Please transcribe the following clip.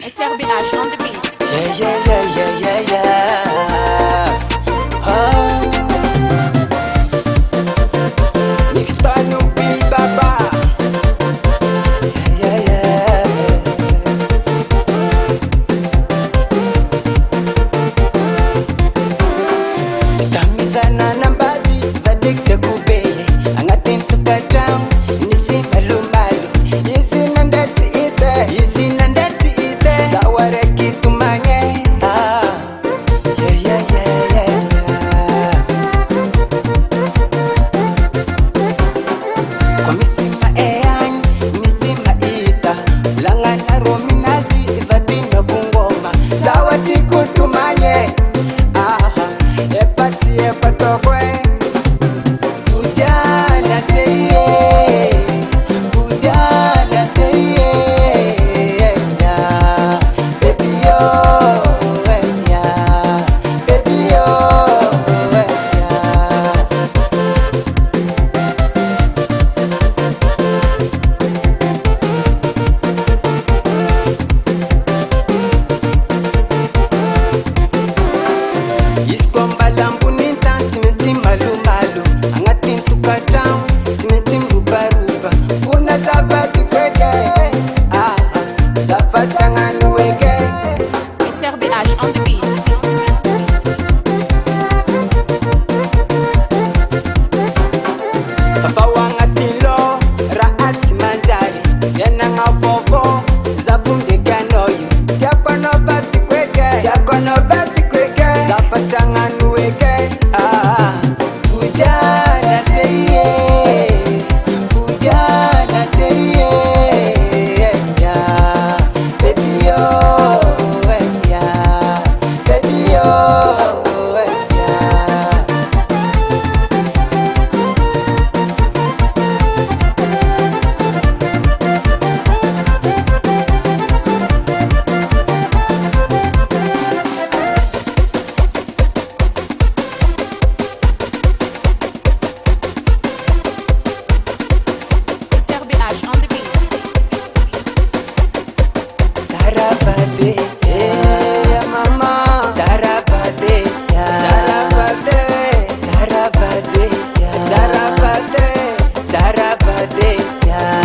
SRBH on the beat. Yeah. Oh. Mixed Nubi Baba. Yeah. Tamisana nambadi vadikte kubeye angatin tukatang nisi malumalu yisi nandati ite saware kitumanye yeah. Kwa misima eang misima ita fulangana rominazi ivatina kungoma sawati kutumanye epatie patokwe Ujala serie yeah. Baby yo yeah. Baby yo yeah. Iskomba lambu ninta tineti malu angatin tukatang tineti ruba funa zavati kweke zavatanganu weke SRBH on the beat. fafawang'atilo raati manjari vyananga vovo zavundekanoyo tyakonovati kweke zavatanganu weke Ujala serie yeah. Baby yo yeah. Baby yo yeah. SRBH on the beat. Zaravade, yeah, mama. Zaravade, yeah. Zaravade, yeah.